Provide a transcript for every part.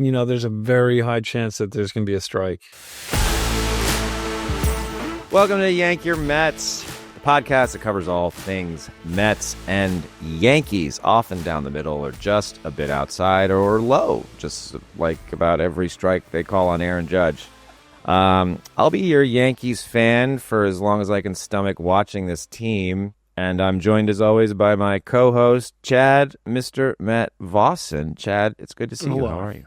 there's a very high chance that there's going to be a strike. Welcome to Yank Your Mets, the podcast that covers all things Mets and Yankees, often down the middle or just a bit outside or low, just like about every strike they call on Aaron Judge. I'll be your Yankees fan for as long as I can stomach watching this team, and I'm joined as always by my co-host, Chad, Mr. Matt Vossen. Chad, it's good to see you. How are you?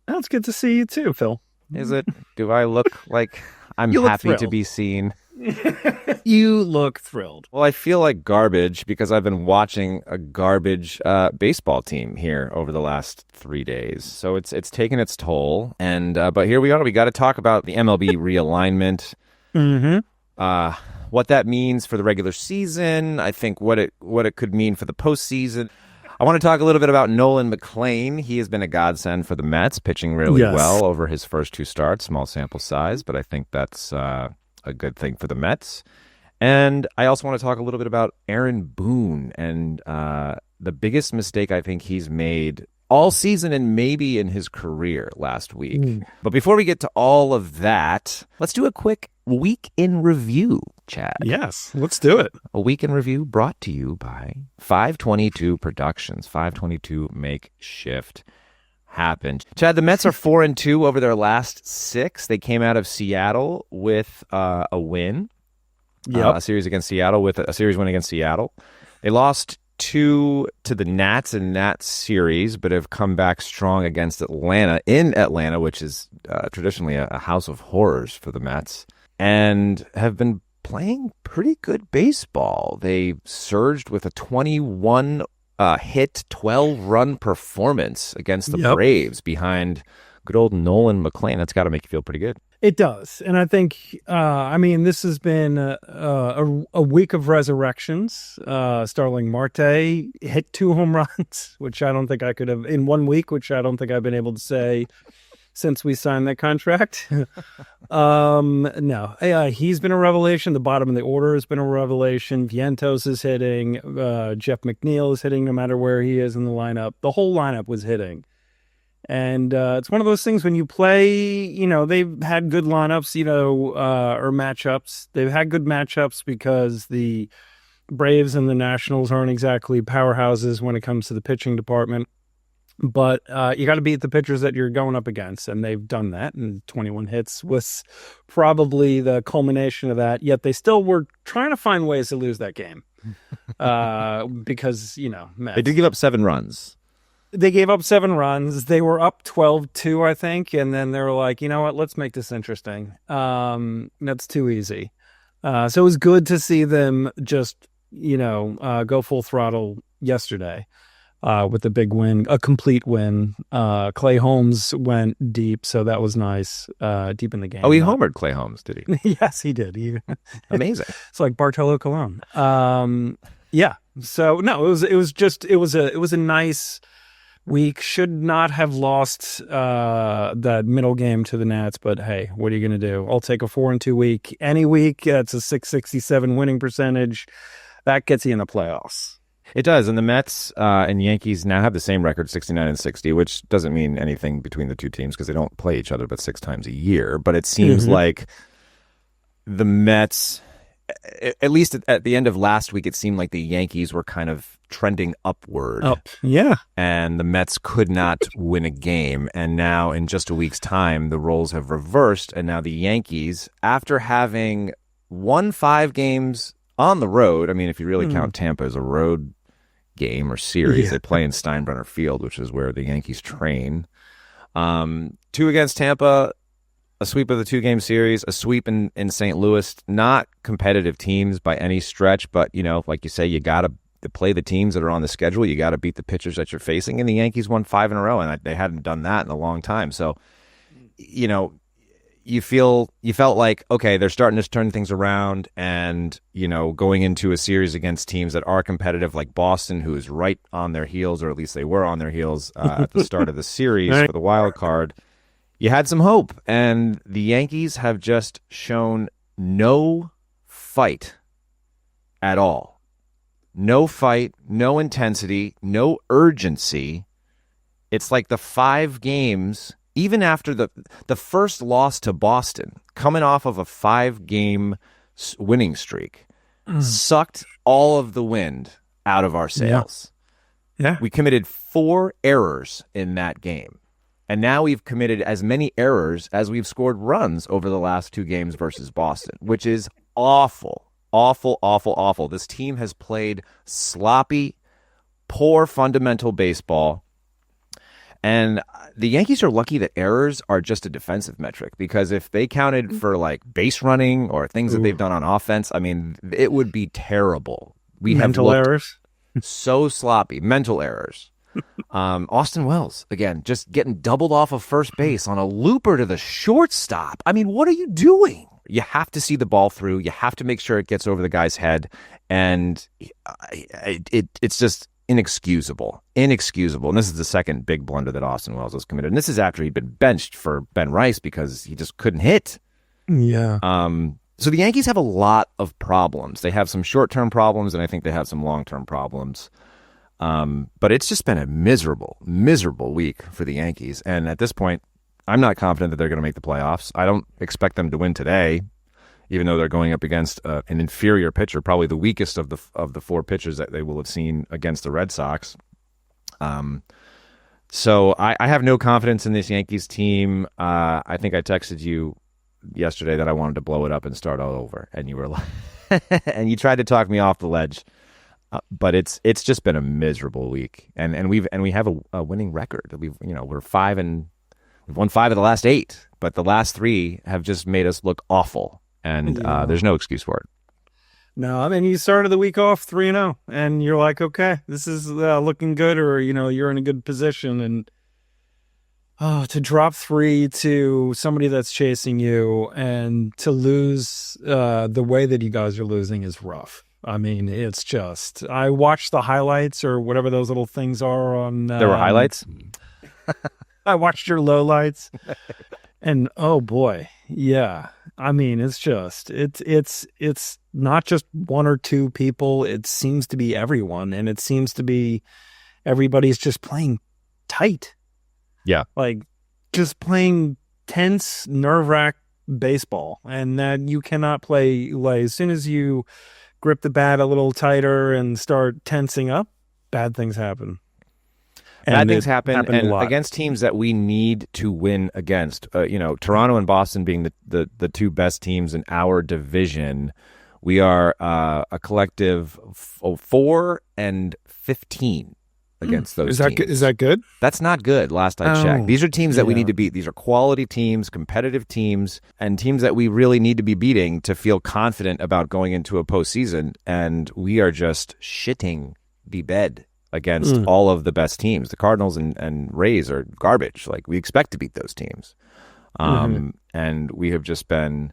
Oh, it's good to see you too, Phil. Is it? Do I look like I'm happy to be seen? You look thrilled. Well, I feel like garbage because I've been watching a garbage baseball team here over the last 3 days. So it's taken its toll. And but here we are. We got to talk about the MLB realignment. Mm-hmm. What that means for the regular season. I think what it could mean for the postseason. I want to talk a little bit about Nolan McLean. He has been a godsend for the Mets, pitching really well over his first 2 starts. Small sample size, but I think that's a good thing for the Mets. And I also want to talk a little bit about Aaron Boone and the biggest mistake I think he's made all season and maybe in his career last week. But before we get to all of that, let's do a quick week in review, Chad. Yes, let's do it. A week in review brought to you by 522 Productions. 522 make shift happen. Chad, the Mets are 4-2 over their last 6. They came out of Seattle with a win. A series against Seattle with a series win against Seattle. They lost 2 to the Nats in that series, but have come back strong against Atlanta in Atlanta, which is traditionally a house of horrors for the Mets, and have been playing pretty good baseball. They surged with a 21 hit 12-run performance against the Braves behind good old Nolan McLean. That's got to make you feel pretty good. It does. And I think, this has been a week of resurrections. Starling Marte hit 2 home runs, which I don't think I could have in 1 week, which I don't think I've been able to say since we signed that contract. He's been a revelation. The bottom of the order has been a revelation. Vientos is hitting. Jeff McNeil is hitting no matter where he is in the lineup. The whole lineup was hitting. And it's one of those things when you play, they've had good lineups, or matchups. They've had good matchups because the Braves and the Nationals aren't exactly powerhouses when it comes to the pitching department. But you got to beat the pitchers that you're going up against, and they've done that. And 21 hits was probably the culmination of that. Yet they still were trying to find ways to lose that game because, Mets. They did give up 7 runs. They gave up 7 runs. They were up 12-2, I think. And then they were like, you know what? Let's make this interesting. That's too easy. So it was good to see them just, go full throttle yesterday with the big win, a complete win. Clay Holmes went deep, so that was nice, deep in the game. Oh, he homered Clay Holmes, did he? Yes, he did. Amazing. It's like Bartolo Colon. Yeah. So no, it was a nice week. Should not have lost that middle game to the Nats, but hey, what are you going to do? I'll take a 4-2 week. Any week, that's a 667 winning percentage. That gets you in the playoffs. It does, and the Mets and Yankees now have the same record, 69-60, which doesn't mean anything between the two teams because they don't play each other but 6 times a year. But it seems like the Mets, at least at the end of last week, it seemed like the Yankees were kind of trending upward. Yeah. And the Mets could not win a game. And now in just a week's time, the roles have reversed. And now the Yankees, after having won 5 games on the road, I mean, if you really count Tampa as a road game or series, they play in Steinbrenner Field, which is where the Yankees train. 2 against Tampa, a sweep of the 2-game series, a sweep in St. Louis. Not competitive teams by any stretch, but, like you say, you got to play the teams that are on the schedule. You got to beat the pitchers that you're facing. And the Yankees won 5 in a row, and they hadn't done that in a long time. So, you felt like, okay, they're starting to turn things around and, going into a series against teams that are competitive like Boston, who is right on their heels, or at least they were on their heels at the start of the series for the wild card. You had some hope, and the Yankees have just shown no fight at all. No fight, no intensity, no urgency. It's like the 5 games even after the first loss to Boston, coming off of a 5-game winning streak, sucked all of the wind out of our sails. Yeah. We committed 4 errors in that game. And now we've committed as many errors as we've scored runs over the last 2 games versus Boston, which is awful, awful, awful, awful. This team has played sloppy, poor fundamental baseball. And the Yankees are lucky that errors are just a defensive metric, because if they counted for like base running or things that they've done on offense, I mean, it would be terrible. We mental have errors. So sloppy. Mental errors. Austin Wells, again, just getting doubled off of first base on a looper to the shortstop. I mean, what are you doing? You have to see the ball through. You have to make sure it gets over the guy's head. And it's just inexcusable. Inexcusable. And this is the second big blunder that Austin Wells has committed. And this is after he'd been benched for Ben Rice because he just couldn't hit. Yeah. So the Yankees have a lot of problems. They have some short-term problems, and I think they have some long-term problems. But it's just been a miserable, miserable week for the Yankees. And at this point, I'm not confident that they're going to make the playoffs. I don't expect them to win today, even though they're going up against an inferior pitcher, probably the weakest of the 4 pitchers that they will have seen against the Red Sox. So I have no confidence in this Yankees team. I think I texted you yesterday that I wanted to blow it up and start all over, and you were like, and you tried to talk me off the ledge. But it's just been a miserable week, and we have a winning record. We've we're 5 and we've won 5 of the last 8, but the last 3 have just made us look awful, and there's no excuse for it. No, I mean, you started the week off 3-0, and you're like, okay, this is looking good, or you're in a good position, and to drop 3 to somebody that's chasing you and to lose the way that you guys are losing is rough. I mean, it's just, I watched the highlights or whatever those little things are on. There were highlights? I watched your lowlights and oh boy. Yeah. I mean, it's just, it's not just 1 or 2 people. It seems to be everyone, and it seems to be everybody's just playing tight. Yeah. Like just playing tense, nerve-wracked baseball, and that you cannot play like as soon as you grip the bat a little tighter and start tensing up, bad things happen. Bad things happen, and against teams that we need to win against. Toronto and Boston being the 2 best teams in our division. We are a collective 4 and 15 against those teams. Is that good? That's not good, last I checked. These are teams that we need to beat. These are quality teams, competitive teams, and teams that we really need to be beating to feel confident about going into a postseason. And we are just shitting the bed against all of the best teams. The Cardinals and Rays are garbage. Like, we expect to beat those teams. And we have just been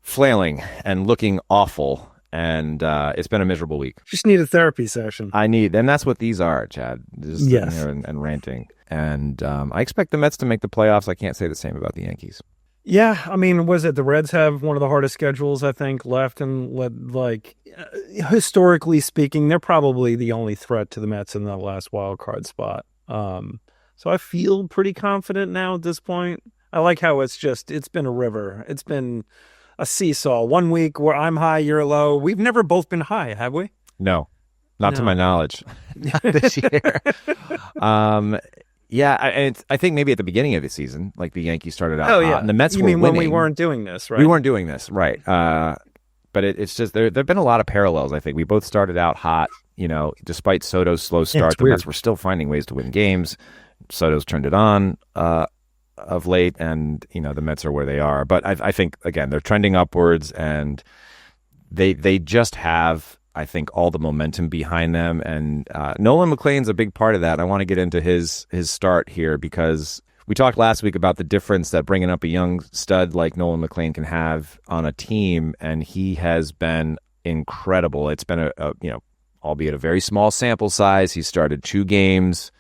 flailing and looking awful. And it's been a miserable week. Just need a therapy session. And that's what these are, Chad. Just sitting here and ranting. And I expect the Mets to make the playoffs. I can't say the same about the Yankees. Yeah, I mean, the Reds have one of the hardest schedules, I think, left, and historically speaking, they're probably the only threat to the Mets in the last wild card spot. So I feel pretty confident now at this point. I like how it's been a river. It's been a seesaw. 1 week where I'm high, you're low. We've never both been high, have we? No, not to my knowledge. Not this year. I think maybe at the beginning of the season, like the Yankees started out hot, and the Mets were winning. When we weren't doing this, right? We weren't doing this, right. But it's just, there have been a lot of parallels, I think. We both started out hot, despite Soto's slow start, the Mets were still finding ways to win games. Soto's turned it on of late, and the Mets are where they are. But I think, again, they're trending upwards, and they just have, I think, all the momentum behind them. And Nolan McLean's a big part of that. I want to get into his start here, because we talked last week about the difference that bringing up a young stud like Nolan McLean can have on a team, and he has been incredible. It's been albeit a very small sample size. He started 2 games.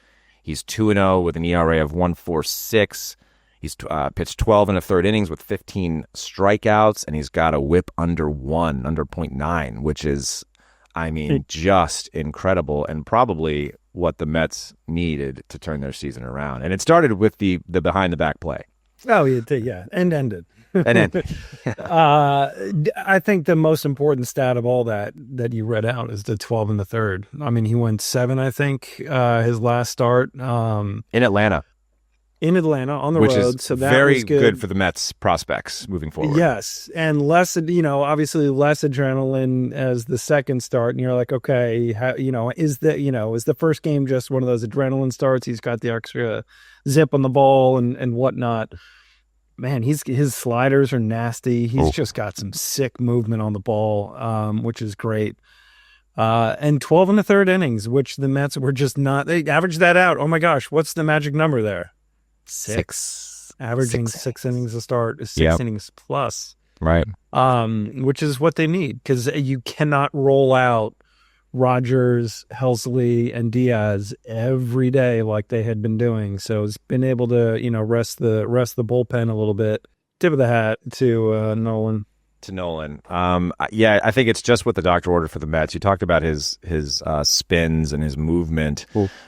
He's 2-0 with an ERA of 1.46. He's pitched 12 and a third innings with 15 strikeouts, and he's got a whip under 0.9, which is, just incredible, and probably what the Mets needed to turn their season around. And it started with the behind-the-back play. Oh, yeah, and ended. And then, I think the most important stat of all that you read out is the 12 in the third. I mean, he went 7, I think, his last start. in Atlanta. In Atlanta on the which road. is So that very was good for the Mets prospects moving forward. Yes. And less, obviously less adrenaline as the second start. And you're like, okay, is the first game just one of those adrenaline starts? He's got the extra zip on the ball and whatnot. Man, his sliders are nasty. He's just got some sick movement on the ball, which is great. And 12 in the third innings, which the Mets were just not. They averaged that out. Oh my gosh, what's the magic number there? 6. Averaging 6 innings a start is 6 innings plus. Right. Which is what they need, because you cannot roll out Rogers, Helsley, and Diaz every day like they had been doing. So it's been able to, rest the bullpen a little bit. Tip of the hat to Nolan. To Nolan. I think it's just what the doctor ordered for the Mets. You talked about his spins and his movement.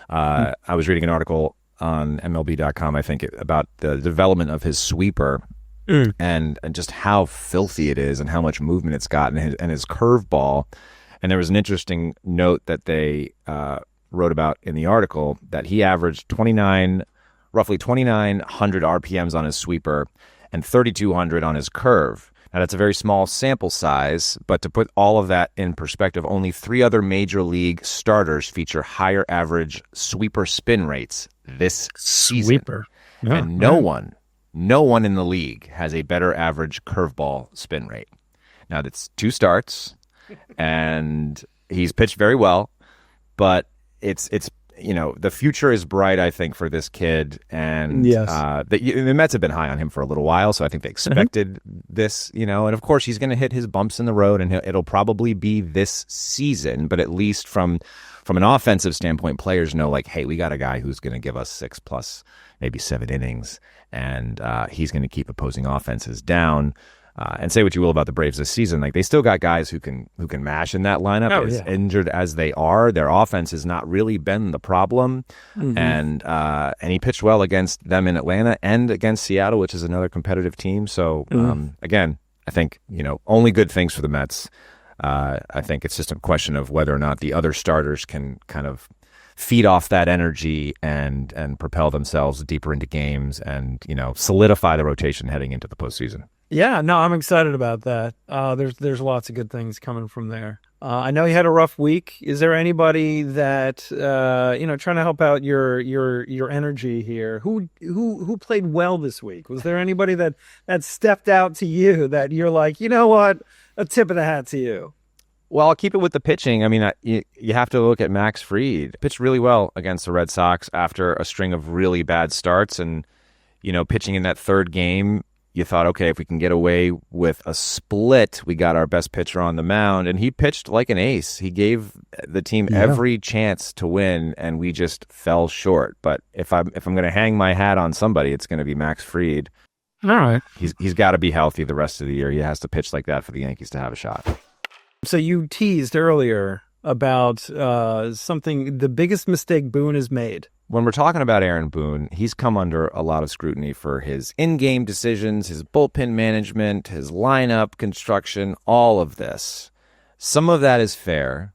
I was reading an article on MLB.com, I think, about the development of his sweeper and just how filthy it is and how much movement it's got, and his curveball. And there was an interesting note that they wrote about in the article that he averaged roughly 2,900 RPMs on his sweeper and 3,200 on his curve. Now, that's a very small sample size, but to put all of that in perspective, only 3 other major league starters feature higher average sweeper spin rates this season. Sweeper. Yeah, and no one in the league has a better average curveball spin rate. Now, that's 2 starts, and he's pitched very well, but it's the future is bright, I think, for this kid. And the Mets have been high on him for a little while, so I think they expected this, and of course he's going to hit his bumps in the road, and it'll probably be this season, but at least from an offensive standpoint, players know, like, hey, we got a guy who's going to give us 6 plus maybe 7 innings, and he's going to keep opposing offenses down. And say what you will about the Braves this season, like, they still got guys who can mash in that lineup. As injured as they are, their offense has not really been the problem. And he pitched well against them in Atlanta and against Seattle, which is another competitive team. So again, I think only good things for the Mets. I think it's just a question of whether or not the other starters can kind of feed off that energy and propel themselves deeper into games and solidify the rotation heading into the postseason. Yeah, no, I'm excited about that. There's lots of good things coming from there. I know you had a rough week. Is there anybody that trying to help out your energy here? Who played well this week? Was there anybody that stepped out to you that you're like, you know what, a tip of the hat to you? Well, I'll keep it with the pitching. I mean, you have to look at Max Fried. Pitched really well against the Red Sox after a string of really bad starts, and pitching in that third game. You thought, okay, if we can get away with a split, we got our best pitcher on the mound, and he pitched like an ace. He gave the team every chance to win, and we just fell short. But if I'm going to hang my hat on somebody, it's going to be Max Fried. All right, he's got to be healthy the rest of the year. He has to pitch like that for the Yankees to have a shot. So you teased earlier about something, the biggest mistake Boone has made. When we're talking about Aaron Boone, he's come under a lot of scrutiny for his in-game decisions, his bullpen management, his lineup construction, all of this. Some of that is fair,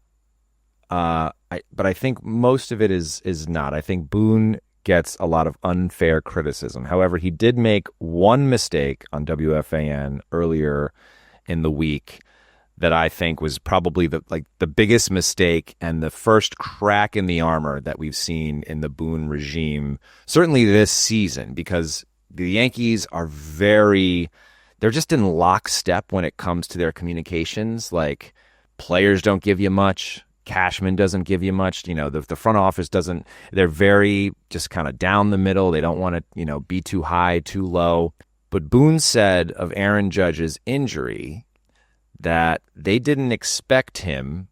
but I think most of it is not. I think Boone gets a lot of unfair criticism. However, he did make one mistake on WFAN earlier in the week that I think was probably the biggest mistake and the first crack in the armor that we've seen in the Boone regime, certainly this season, because the Yankees are they're just in lockstep when it comes to their communications. Like, players don't give you much. Cashman doesn't give you much. The front office doesn't. They're very just kind of down the middle. They don't want to, be too high, too low. But Boone said of Aaron Judge's injury that they didn't expect him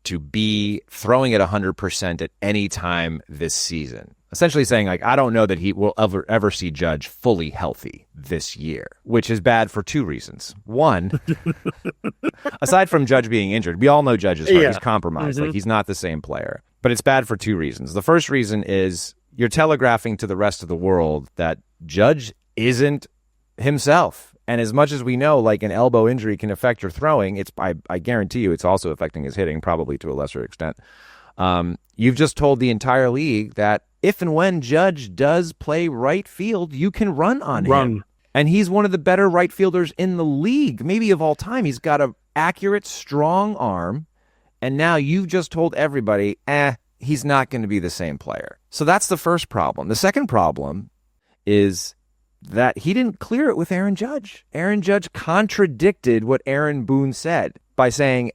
to be throwing at 100% at any time this season. Essentially saying, like, I don't know that he will ever see Judge fully healthy this year, which is bad for 2 reasons. One, aside from Judge being injured, we all know Judge is hurt. He's compromised. Like, he's not the same player. But it's bad for two reasons. The first reason is you're telegraphing to the rest of the world that Judge isn't himself. And as much as we know, like an elbow injury can affect your throwing, I guarantee you it's also affecting his hitting, probably to a lesser extent. You've just told the entire league that if and when Judge does play right field, you can run on him. And he's one of the better right fielders in the league, maybe of all time. He's got an accurate, strong arm. And now you've just told everybody, he's not going to be the same player. So that's the first problem. The second problem is that he didn't clear it with Aaron Judge. Aaron Judge contradicted what Aaron Boone said by saying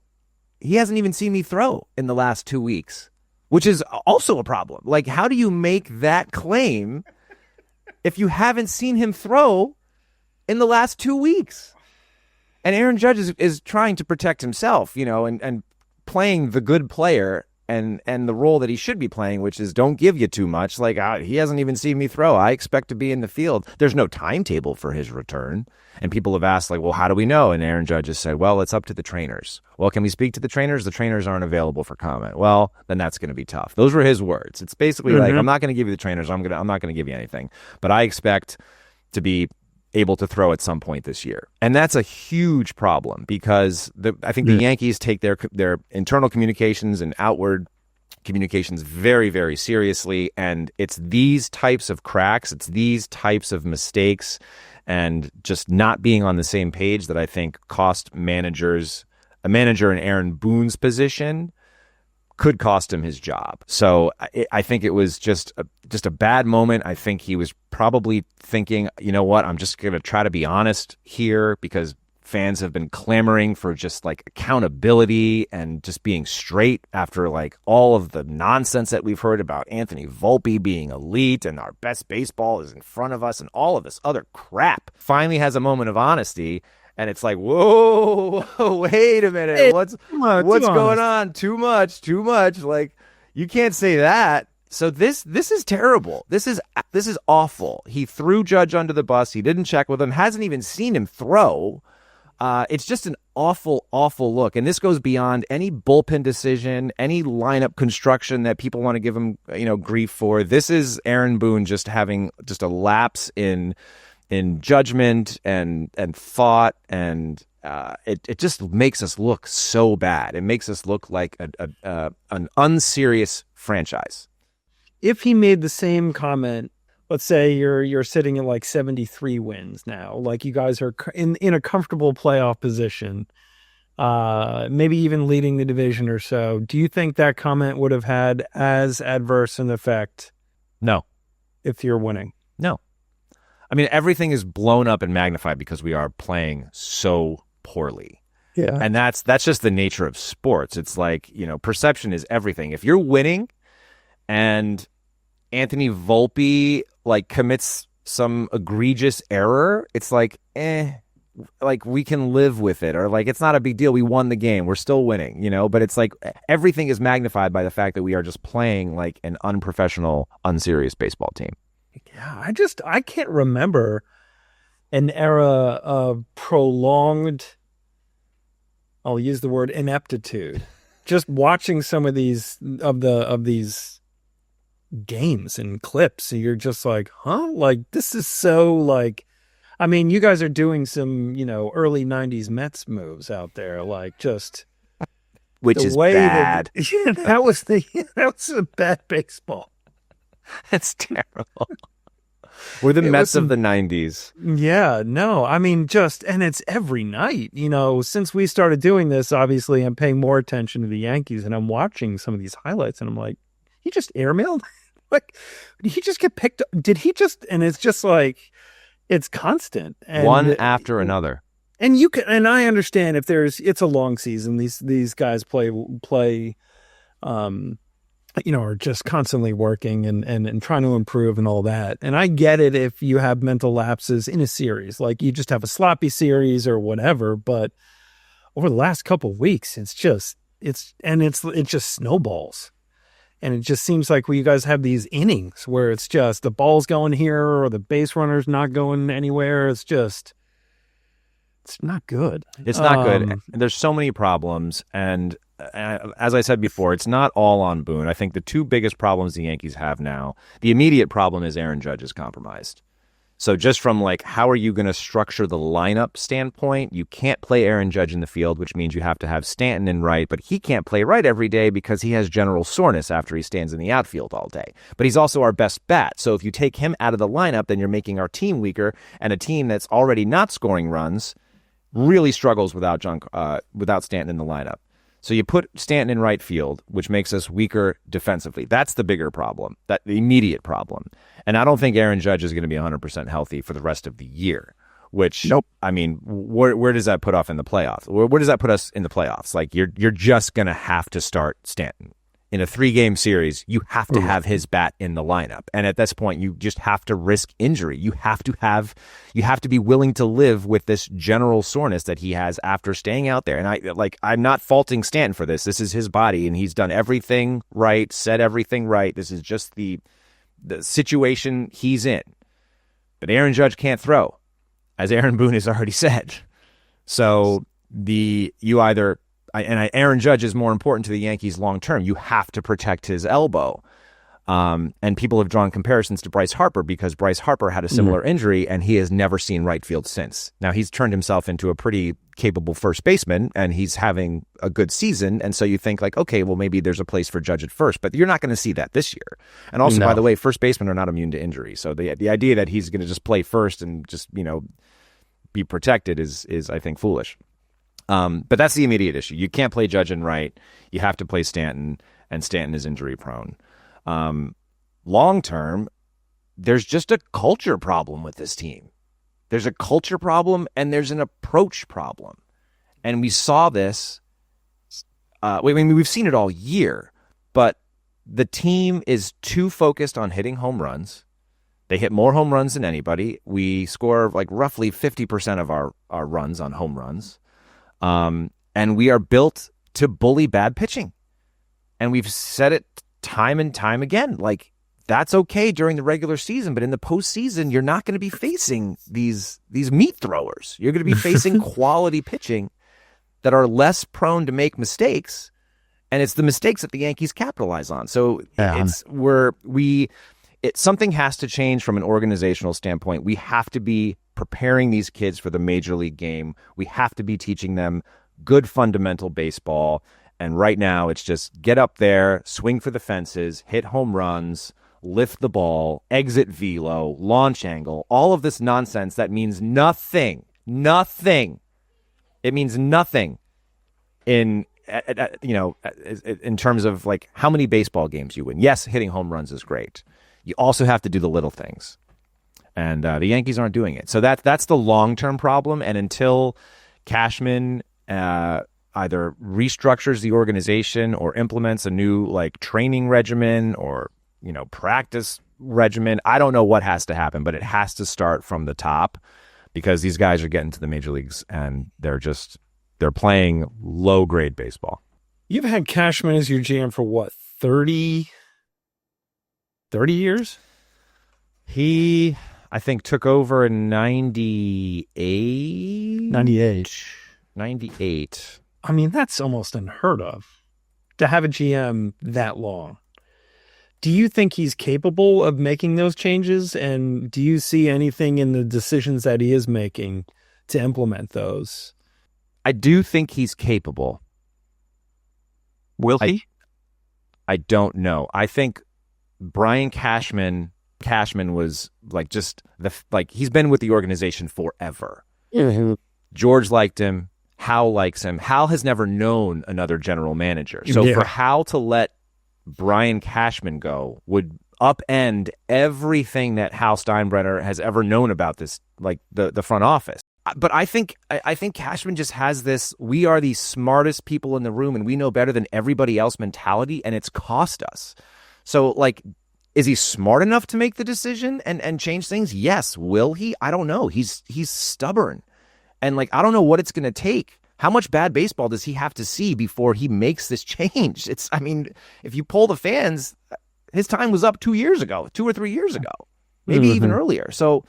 he hasn't even seen me throw in the last 2 weeks, which is also a problem. Like, how do you make that claim if you haven't seen him throw in the last 2 weeks? And Aaron Judge is trying to protect himself, and playing the good player and the role that he should be playing, which is don't give you too much. Like, he hasn't even seen me throw. I expect to be in the field. There's no timetable for his return. And people have asked, like, well, how do we know? And Aaron Judge has said, well, it's up to the trainers. Well, can we speak to the trainers? The trainers aren't available for comment. Well, then that's going to be tough. Those were his words. It's basically like, I'm not going to give you the trainers. I'm not going to give you anything. But I expect to be able to throw at some point this year. And that's a huge problem because I think the Yankees take their internal communications and outward communications very, very seriously. And it's these types of cracks, it's these types of mistakes and just not being on the same page that I think cost a manager in Aaron Boone's position could cost him his job. So I think it was just a bad moment. I think he was probably thinking, you know what, I'm just going to try to be honest here because fans have been clamoring for just like accountability and just being straight after like all of the nonsense that we've heard about Anthony Volpe being elite and our best baseball is in front of us and all of this other crap. Finally has a moment of honesty. And it's like, whoa, wait a minute. What's going on? Too much. Like, you can't say that. So this is terrible. This is awful. He threw Judge under the bus. He didn't check with him. Hasn't even seen him throw. It's just an awful, awful look. And this goes beyond any bullpen decision, any lineup construction that people want to give him, grief for. This is Aaron Boone just having just a lapse in judgment and thought, and it just makes us look so bad. It makes us look like an unserious franchise. If he made the same comment, let's say you're sitting at like 73 wins now, like you guys are in a comfortable playoff position, maybe even leading the division or so, do you think that comment would have had as adverse an effect? No. If you're winning? No. I mean, everything is blown up and magnified because we are playing so poorly. Yeah. And that's just the nature of sports. It's like, perception is everything. If you're winning and Anthony Volpe like commits some egregious error, it's like, like we can live with it, or like it's not a big deal. We won the game. We're still winning, but it's like everything is magnified by the fact that we are just playing like an unprofessional, unserious baseball team. Yeah, I can't remember an era of prolonged, I'll use the word ineptitude. Just watching some of these games and clips, and you're just like, huh? Like, this is so like, I mean, you guys are doing some, early 90s Mets moves out there, like just which is bad. That was a bad baseball. That's terrible. We're the Mets of the 90s. Yeah, no, I mean, and it's every night, since we started doing this, obviously I'm paying more attention to the Yankees and I'm watching some of these highlights and I'm like, he just airmailed? Like, did he just get picked up? And it's just like, it's constant. And one after another. And I understand if it's a long season, these guys play, are just constantly working and trying to improve and all that. And I get it if you have mental lapses in a series, like you just have a sloppy series or whatever. But over the last couple of weeks, it just snowballs. And it just seems like you guys have these innings where it's just the ball's going here or the base runner's not going anywhere. It's not good. It's not good. And there's so many problems. And as I said before, it's not all on Boone. I think the two biggest problems the Yankees have now, the immediate problem is Aaron Judge is compromised. So just from like, how are you going to structure the lineup standpoint, you can't play Aaron Judge in the field, which means you have to have Stanton in right, but he can't play right every day because he has general soreness after he stands in the outfield all day. But he's also our best bat. So if you take him out of the lineup, then you're making our team weaker, and a team that's already not scoring runs really struggles without Stanton in the lineup. So you put Stanton in right field, which makes us weaker defensively. That's the bigger problem, the immediate problem. And I don't think Aaron Judge is going to be 100% healthy for the rest of the year, which, nope. I mean, where does that put off in the playoffs? Where does that put us in the playoffs? Like, you're just going to have to start Stanton. In a 3-game series, you have to have his bat in the lineup. And at this point, you just have to risk injury. You have to be willing to live with this general soreness that he has after staying out there. And I'm not faulting Stanton for this. This is his body, and he's done everything right, said everything right. This is just the situation he's in. But Aaron Judge can't throw, as Aaron Boone has already said. So Aaron Judge is more important to the Yankees long term. You have to protect his elbow. And people have drawn comparisons to Bryce Harper because Bryce Harper had a similar injury, and he has never seen right field since. Now, he's turned himself into a pretty capable first baseman, and he's having a good season. And so you think like, okay, well, maybe there's a place for Judge at first, but you're not going to see that this year. And also, by the way, first basemen are not immune to injury. So the idea that he's going to just play first and just, be protected is I think, foolish. But that's the immediate issue. You can't play Judge in right. You have to play Stanton, and Stanton is injury prone. Long term, there's just a culture problem with this team. There's a culture problem, and there's an approach problem. And we saw this. We've seen it all year, but the team is too focused on hitting home runs. They hit more home runs than anybody. We score like roughly 50% of our runs on home runs. And we are built to bully bad pitching. And we've said it time and time again. Like, that's okay during the regular season, but in the postseason, you're not going to be facing these meat throwers. You're going to be facing quality pitching that are less prone to make mistakes. And it's the mistakes that the Yankees capitalize on. So something has to change from an organizational standpoint. We have to be preparing these kids for the major league game. We have to be teaching them good fundamental baseball. And right now, it's just get up there, swing for the fences, hit home runs, lift the ball, exit velo, launch angle, all of this nonsense that means nothing. Nothing. It means nothing in terms of like how many baseball games you win. Yes, hitting home runs is great. You also have to do the little things. And the Yankees aren't doing it. So that's the long-term problem. And until Cashman either restructures the organization or implements a new like training regimen or practice regimen, I don't know what has to happen, but it has to start from the top because these guys are getting to the major leagues and they're playing low-grade baseball. You've had Cashman as your GM for what, 30 years? He, I think, took over in 98. I mean, that's almost unheard of to have a GM that long. Do you think he's capable of making those changes? And do you see anything in the decisions that he is making to implement those? I do think he's capable. Will he? I don't know. I think Brian Cashman was he's been with the organization forever. Mm-hmm. George liked him. Hal likes him. Hal has never known another general manager. So for Hal to let Brian Cashman go would upend everything that Hal Steinbrenner has ever known about this, like the front office. But I think Cashman just has this, we are the smartest people in the room and we know better than everybody else mentality, and it's cost us. So, like, is he smart enough to make the decision and change things? Yes. Will he? I don't know. He's stubborn. And, like, I don't know what it's going to take. How much bad baseball does he have to see before he makes this change? If you poll the fans, his time was up 2 years ago, 2 or 3 years ago, maybe even earlier. So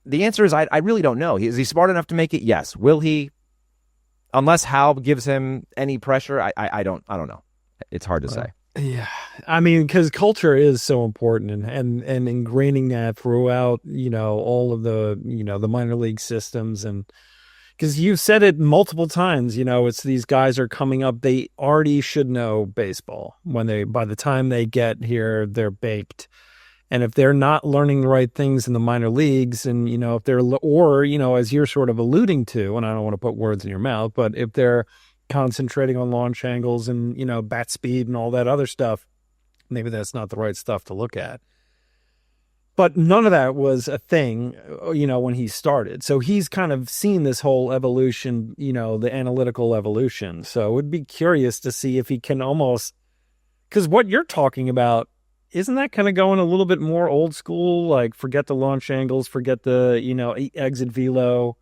the answer is I really don't know. Is he smart enough to make it? Yes. Will he? unless Hal gives him any pressure, I don't know. It's hard to say. Yeah, I mean, because culture is so important, and ingraining that throughout, all of the, the minor league systems, and because you've said it multiple times, it's these guys are coming up, they already should know baseball by the time they get here, they're baked. And if they're not learning the right things in the minor leagues, and, if they're, or, as you're sort of alluding to, and I don't want to put words in your mouth, but if they're concentrating on launch angles and, bat speed and all that other stuff, maybe that's not the right stuff to look at. But none of that was a thing, when he started. So he's kind of seen this whole evolution, the analytical evolution. So it would be curious to see if he can almost, because what you're talking about, isn't that kind of going a little bit more old school? Like, forget the launch angles, forget the, exit velo.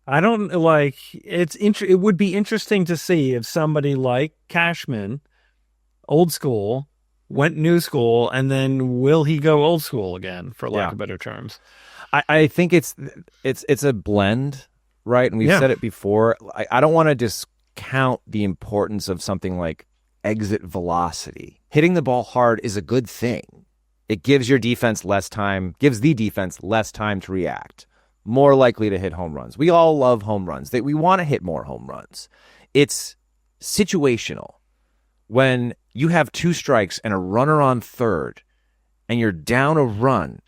I don't like it would be interesting to see if somebody like Cashman, old school, went new school, and then will he go old school again, for lack of better terms? I think it's a blend, right? And we've said it before. I don't want to discount the importance of something like exit velocity. Hitting the ball hard is a good thing. It gives your defense less time, gives the defense less time to react. More likely to hit home runs. We all love home runs. We want to hit more home runs. It's situational. When you have 2 strikes and a runner on third, and you're down a run,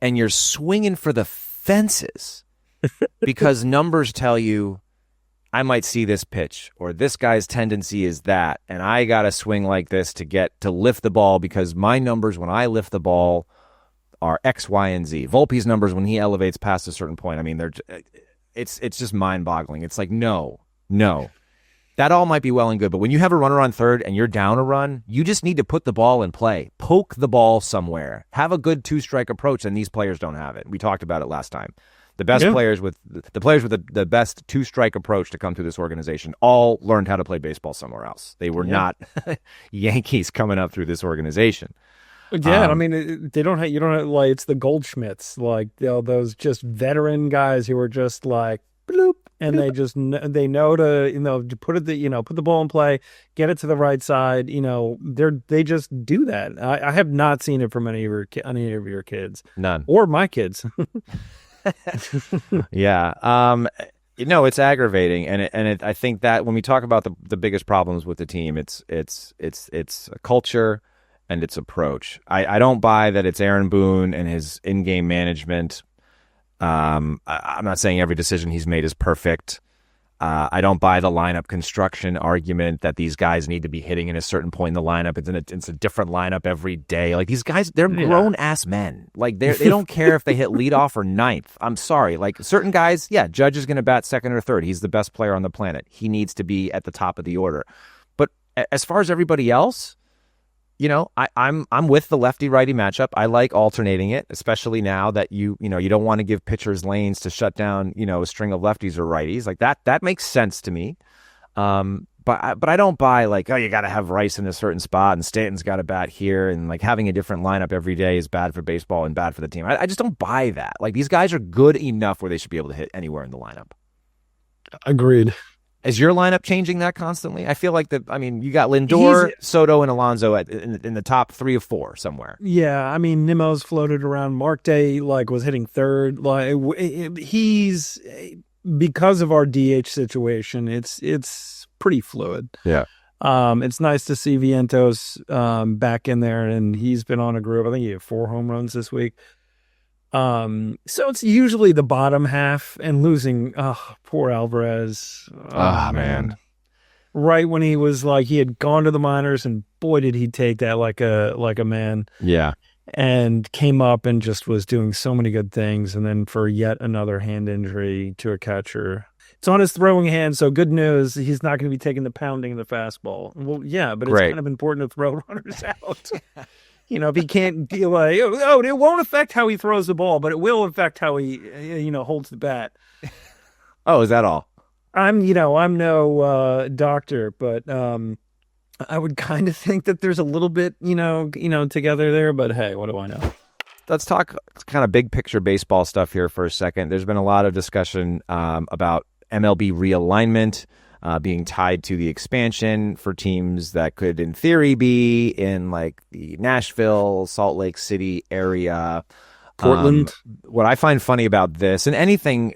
and you're swinging for the fences because numbers tell you, I might see this pitch, or this guy's tendency is that, and I got to swing like this to lift the ball because my numbers when I lift the ball are X, Y, and Z. Volpe's numbers when he elevates past a certain point, I mean, it's just mind-boggling. It's like, no. That all might be well and good, but when you have a runner on third and you're down a run, you just need to put the ball in play. Poke the ball somewhere. Have a good 2-strike approach, and these players don't have it. We talked about it last time. The best players with the best 2-strike approach to come through this organization all learned how to play baseball somewhere else. They were not Yankees coming up through this organization. Yeah, I mean, you don't have, like, it's the Goldschmidts, like, those just veteran guys who are just like, bloop, and they know to put the ball in play, get it to the right side. They just do that. I have not seen it from any of your kids, none, or my kids. Yeah, it's aggravating, and I think that when we talk about the biggest problems with the team, it's a culture. And its approach. I don't buy that it's Aaron Boone and his in-game management. I'm not saying every decision he's made is perfect. I don't buy the lineup construction argument that these guys need to be hitting in a certain point in the lineup. It's a different lineup every day. Like, these guys, they're grown-ass men. Like, they don't care if they hit leadoff or ninth. I'm sorry. Like, certain guys, Judge is going to bat second or third. He's the best player on the planet. He needs to be at the top of the order. But as far as everybody else, I'm with the lefty-righty matchup. I like alternating it, especially now that you don't want to give pitchers lanes to shut down, a string of lefties or righties. Like that makes sense to me. But I don't buy, like, you got to have Rice in a certain spot and Stanton's got to bat here, and like having a different lineup every day is bad for baseball and bad for the team. I just don't buy that. Like, these guys are good enough where they should be able to hit anywhere in the lineup. Agreed. Is your lineup changing that constantly? I feel like you got Lindor, Soto, and Alonso in the top 3 or 4 somewhere. Yeah, I mean, Nimmo's floated around. Mark Day, was hitting third. Like, he's, because of our DH situation, it's pretty fluid. Yeah. It's nice to see Vientos back in there, and he's been on a groove. I think he had 4 home runs this week. So it's usually the bottom half, and losing, poor Alvarez. Man. Right when he was he had gone to the minors, and boy, did he take that like a man. Yeah. And came up and just was doing so many good things. And then for yet another hand injury to a catcher. It's on his throwing hand, so good news. He's not going to be taking the pounding of the fastball. Well, yeah, but it's kind of important to throw runners out. If he can't be like, it won't affect how he throws the ball, but it will affect how he, holds the bat. Oh, is that all? I'm no doctor, but I would kind of think that there's a little bit, together there. But hey, what do I know? Let's talk kind of big picture baseball stuff here for a second. There's been a lot of discussion about MLB realignment. being tied to the expansion for teams that could, in theory, be in like the Nashville, Salt Lake City area. Portland. What I find funny about this, and anything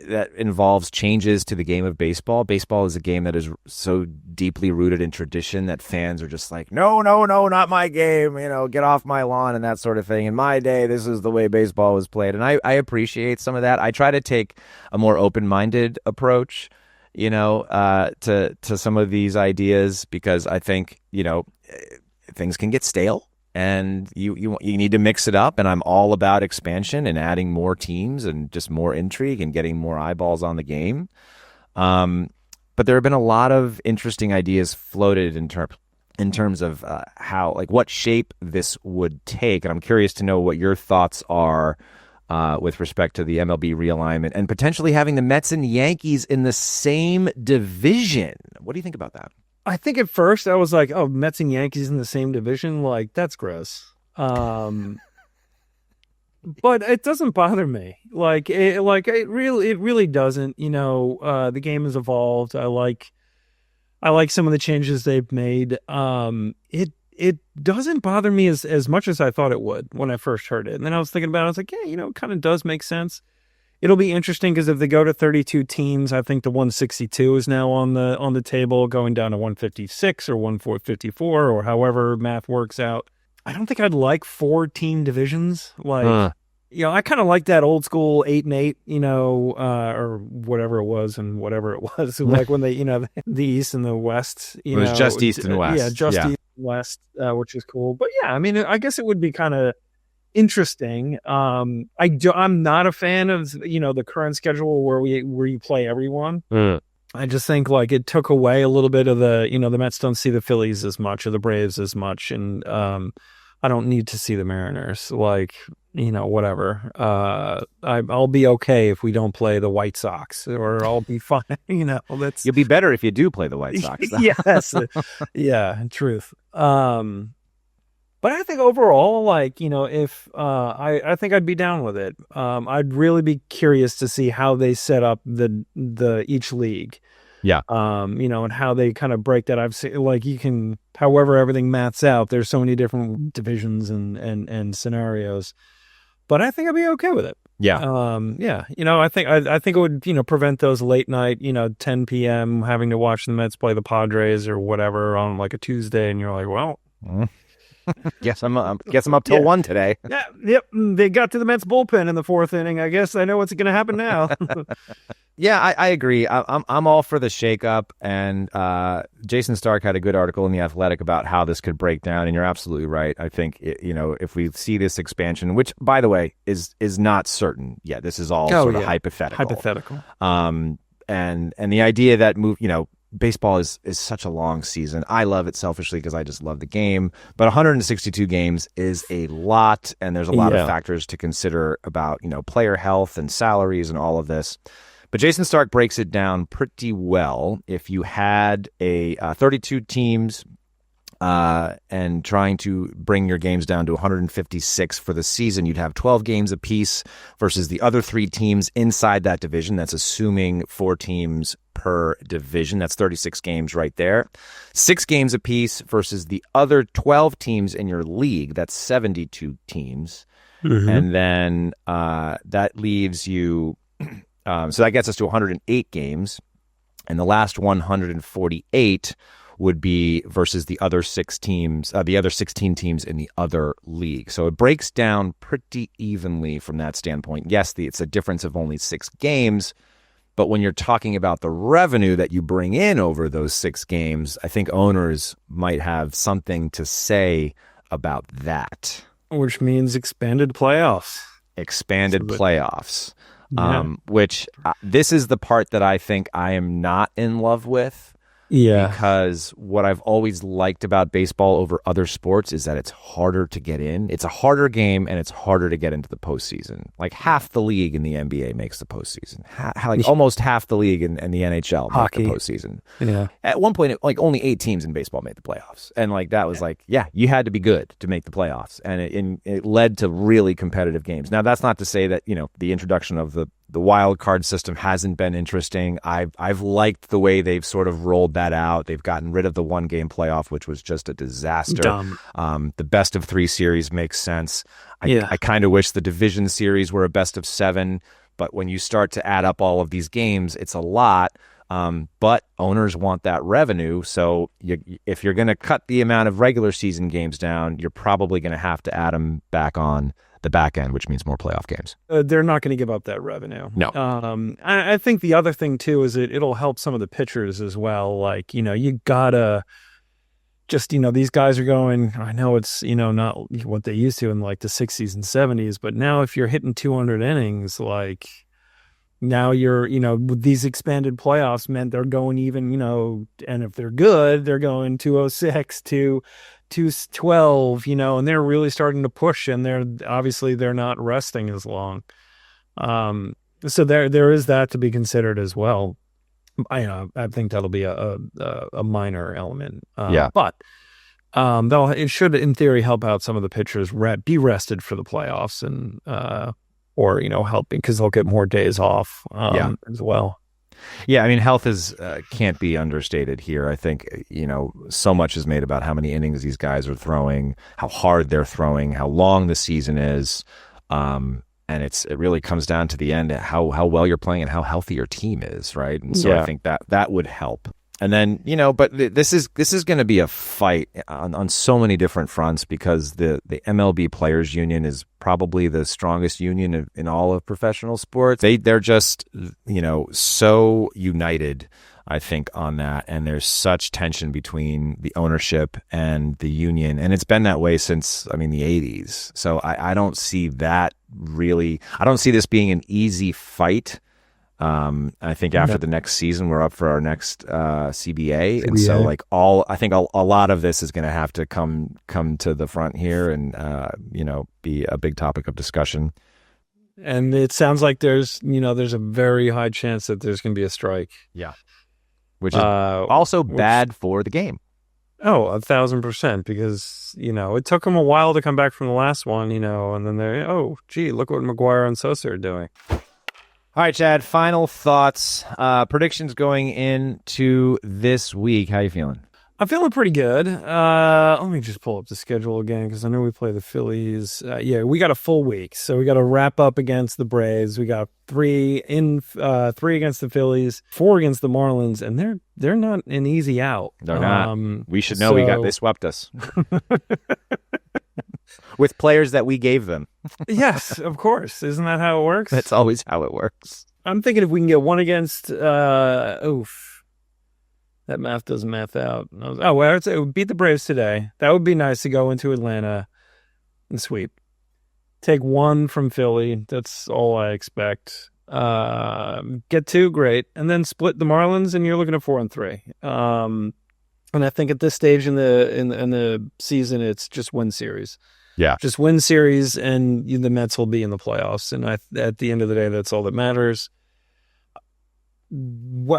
that involves changes to the game of baseball, baseball is a game that is so deeply rooted in tradition that fans are just like, no, not my game, get off my lawn and that sort of thing. In my day, this is the way baseball was played. And I appreciate some of that. I try to take a more open-minded approach, to some of these ideas, because I think, things can get stale. And you need to mix it up, and I'm all about expansion and adding more teams and just more intrigue and getting more eyeballs on the game. But there have been a lot of interesting ideas floated in terms of how, like, what shape this would take. And I'm curious to know what your thoughts are with respect to the MLB realignment and potentially having the Mets and Yankees in the same division. What do you think about that? I think at first I was like, oh, Mets and Yankees in the same division? Like, that's gross. But it doesn't bother me. It really doesn't. The game has evolved. I like some of the changes they've made. It doesn't bother me as much as I thought it would when I first heard it. And then I was thinking about it. I was like, yeah, it kind of does make sense. It'll be interesting because if they go to 32 teams, I think the 162 is now on the table, going down to 156 or 154 or however math works out. I don't think I'd like 4-team divisions. I kind of like that old school 8-8, or whatever it was and whatever it was. Like when they, the East and the West. It was just East and West. Yeah, East and West, which is cool. But yeah, I mean, I guess it would be kind of interesting. I'm not a fan of the current schedule where you play everyone. I just think like it took away a little bit of the the Mets don't see the Phillies as much or the Braves as much, and I don't need to see the Mariners. Whatever. I'll be okay if we don't play the White Sox, or I'll be fine. You'll be better if you do play the White Sox. Yes, yeah, truth. But I think overall, if I think I'd be down with it. I'd really be curious to see how they set up the each league. Yeah. And how they kind of break that. I've seen however everything maths out. There's so many different divisions and scenarios. But I think I'd be okay with it. Yeah. I think it would prevent those late night 10 p.m. having to watch the Mets play the Padres or whatever on like a Tuesday, and you're like, well. Guess I'm up till 1 today. Yeah, yep. They got to the Mets bullpen in the 4th inning. I guess I know what's going to happen now. Yeah, I agree. I'm all for the shakeup. And Jason Stark had a good article in The Athletic about how this could break down. And you're absolutely right. I think if we see this expansion, which by the way is not certain yet, this is all sort of hypothetical. And the idea that baseball is such a long season. I love it selfishly because I just love the game. But 162 games is a lot, and there's a lot of factors to consider about player health and salaries and all of this. But Jason Stark breaks it down pretty well. If you had a 32 teams and trying to bring your games down to 156 for the season, you'd have 12 games apiece versus the other 3 teams inside that division. That's assuming 4 teams per division. That's 36 games right there. 6 games apiece versus the other 12 teams in your league. That's 72 teams. Mm-hmm. And then that leaves you... so that gets us to 108 games. And the last 148 would be versus the other 6 teams, the other 16 teams in the other league. So it breaks down pretty evenly from that standpoint. Yes, it's a difference of only 6 games, but when you're talking about the revenue that you bring in over those 6 games, I think owners might have something to say about that. Which means expanded playoffs. Yeah. Which this is the part that I think I am not in love with. Yeah. Because what I've always liked about baseball over other sports is that it's harder to get in. It's a harder game, and it's harder to get into the postseason. Like half the league in the NBA makes the postseason. Almost half the league in the NHL make the postseason. Yeah. At one point, only 8 teams in baseball made the playoffs. And that was you had to be good to make the playoffs. And it led to really competitive games. Now, that's not to say that, the introduction of the The wild card system hasn't been interesting. I've liked the way they've sort of rolled that out. They've gotten rid of the 1-game playoff, which was just a disaster. Dumb. The best of 3 series makes sense. Yeah. I kind of wish the division series were a best of 7, but when you start to add up all of these games, it's a lot. But owners want that revenue, so if you're going to cut the amount of regular season games down, you're probably going to have to add them back on the back end, which means more playoff games. They're not going to give up that revenue. No. I think the other thing too is it'll help some of the pitchers as well. Like, you gotta just, these guys are going, I know it's, not what they used to in like the 60s and 70s, but now if you're hitting 200 innings, like now you're, with these expanded playoffs meant they're going even, and if they're good, they're going 206 to 212, and they're really starting to push, and they're not resting as long. So there is that to be considered as well. I think that'll be a minor element. But it should in theory help out some of the pitchers be rested for the playoffs and or helping because they'll get more days off as well. Yeah, I mean, health can't be understated here. I think, so much is made about how many innings these guys are throwing, how hard they're throwing, how long the season is. And it really comes down to the end, how well you're playing and how healthy your team is, right? And so I think that would help. And then, but this is going to be a fight on so many different fronts because the MLB Players Union is probably the strongest union in all of professional sports. They're just, so united, I think, on that. And there's such tension between the ownership and the union. And it's been that way since, the 80s. So I don't see that really. I don't see this being an easy fight. I think after the next season, we're up for our next CBA. And so I think a lot of this is going to have to come to the front here and, be a big topic of discussion. And it sounds like there's a very high chance that there's going to be a strike. Yeah. Which is also bad for the game. Oh, 1,000%, because, it took them a while to come back from the last one, and then look what McGuire and Sosa are doing. All right, Chad, final thoughts, predictions going into this week. How you feeling? I'm feeling pretty good. Let me just pull up the schedule again because I know we play the Phillies. We got a full week, so we got to wrap up against the Braves. We got 3 against the Phillies, 4 against the Marlins, and they're not an easy out. They're not. We should know they swept us with players that we gave them. Yes, of course. Isn't that how it works? That's always how it works. I'm thinking if we can get 1 against, that math doesn't math out. I would say it would beat the Braves today. That would be nice to go into Atlanta and sweep. Take 1 from Philly. That's all I expect. Get 2, great. And then split the Marlins, and you're looking at 4 and 3. And I think at this stage in the season, it's just win series. Yeah. Just win series, and the Mets will be in the playoffs. And at the end of the day, that's all that matters.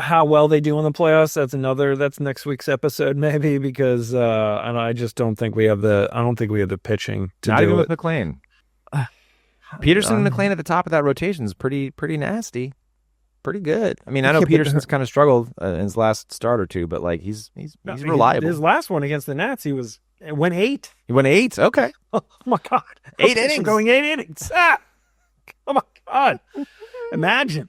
How well they do in the playoffs, that's next week's episode maybe, because and I just don't think we have the pitching to not do even it. with McLean. Peterson and McLean at the top of that rotation is pretty nasty, pretty good. I know Peterson's kind of struggled in his last start or two, but he's reliable. His last one against the Nats, he went 8. He went 8. Okay. Oh my God, 8 innings. Going 8 innings. Oh my God, imagine.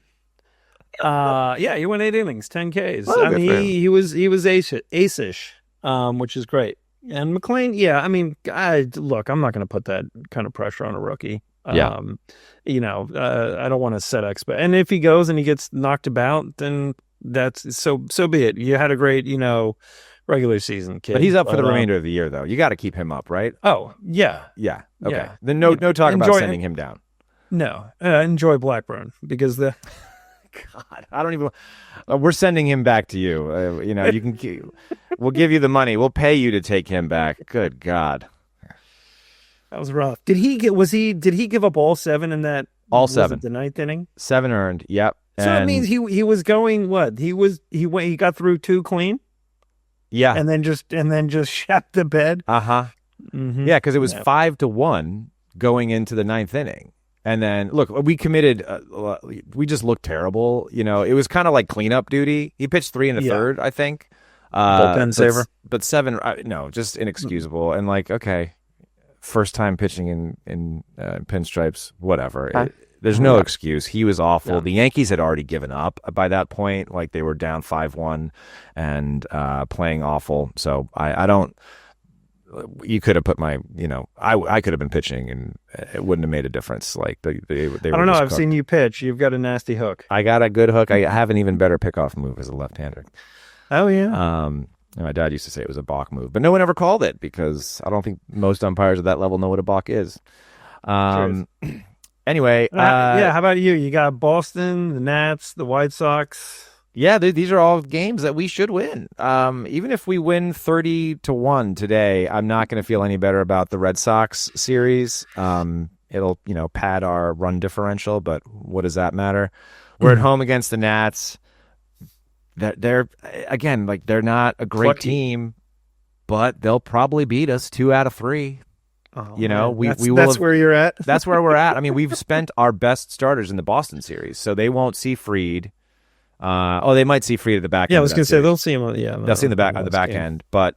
He went 8 innings, 10 Ks. Well, he was ace-ish, which is great. And McLean, look, I'm not going to put that kind of pressure on a rookie. I don't want to set expect. And if he goes and he gets knocked about, then that's so be it. You had a great, regular season kid. But he's up for the remainder of the year, though. You got to keep him up, right? Oh, yeah. Yeah. Okay. Yeah. Then no talk about sending him down. No. Enjoy Blackburn because God, I don't even. We're sending him back to you. You can. We'll give you the money. We'll pay you to take him back. Good God, that was rough. Did he give up all 7 in that? All 7. The 9th inning. 7 earned. Yep. So that means he was going what? He got through 2 clean. Yeah. And then just shat the bed. Mm-hmm. Yeah, because it was 5-1 going into the 9th inning. And then, look, we committed, we just looked terrible. You know, it was kind of like cleanup duty. He pitched 3 in the third, I think. Bullpen saver. But 7, no, just inexcusable. And like, okay, first time pitching in pinstripes, whatever. There's no excuse. He was awful. Yeah. The Yankees had already given up by that point. Like, they were down 5-1 and playing awful. So I don't. You could have put my, I could have been pitching and it wouldn't have made a difference. Like they I don't know. I've seen you pitch. You've got a nasty hook. I got a good hook. I have an even better pickoff move as a left-hander. Oh yeah. My dad used to say it was a balk move, but no one ever called it because I don't think most umpires at that level know what a balk is. Anyway, yeah. How about you? You got Boston, the Nats, the White Sox. Yeah, these are all games that we should win. Even if we win 30-1 today, I'm not going to feel any better about the Red Sox series. It'll, pad our run differential, but what does that matter? We're at home against the Nats. They're again, like, they're not a great team, but they'll probably beat us 2 out of 3. Oh, that's where you're at. That's where we're at. I mean, we've spent our best starters in the Boston series, so they won't see Fried. They might see Fried at the back end. Yeah, I was going to say they'll see him. Yeah, they'll see him on the back end. But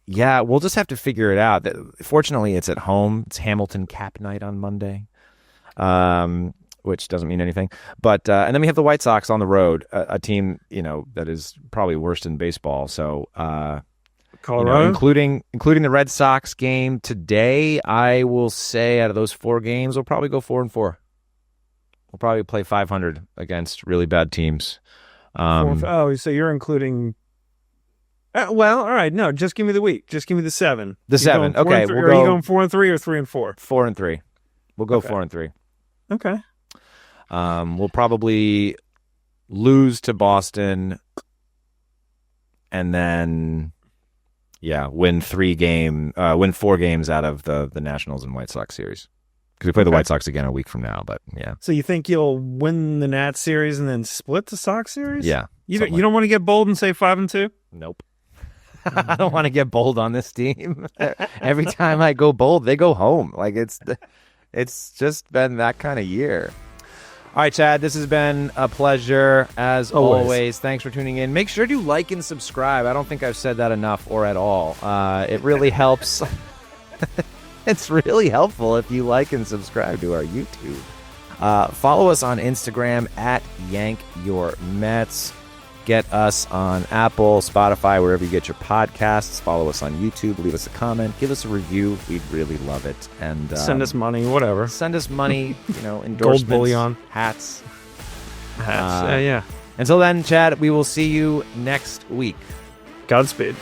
yeah, we'll just have to figure it out. Fortunately, it's at home. It's Hamilton Cap Night on Monday, which doesn't mean anything. But and then we have the White Sox on the road, a team that is probably worst in baseball. So Colorado, including the Red Sox game today, I will say out of those 4 games, we'll probably go 4-4. We'll probably play 500 against really bad teams. So you're including. Well, all right. No, just give me the week. Just give me the 7. The 7. Okay. Are you going 4-3 or 3-4? 4-3. We'll go 4-3. Okay. We'll probably lose to Boston, and then win 4 games out of the Nationals and White Sox series. Because we play the White Sox again a week from now, but yeah. So you think you'll win the Nats series and then split the Sox series? Yeah. You don't want to get bold and say 5-2? Nope. I don't want to get bold on this team. Every time I go bold, they go home. Like, it's just been that kind of year. All right, Chad, this has been a pleasure as always. Thanks for tuning in. Make sure to like and subscribe. I don't think I've said that enough or at all. It really helps. It's really helpful if you like and subscribe to our YouTube. Follow us on Instagram at Yank Your Mets. Get us on Apple, Spotify, wherever you get your podcasts. Follow us on YouTube. Leave us a comment. Give us a review. We'd really love it. And send us money, whatever. Send us money, endorsements. Gold bullion. Hats. Yeah. Until then, Chad, we will see you next week. Godspeed.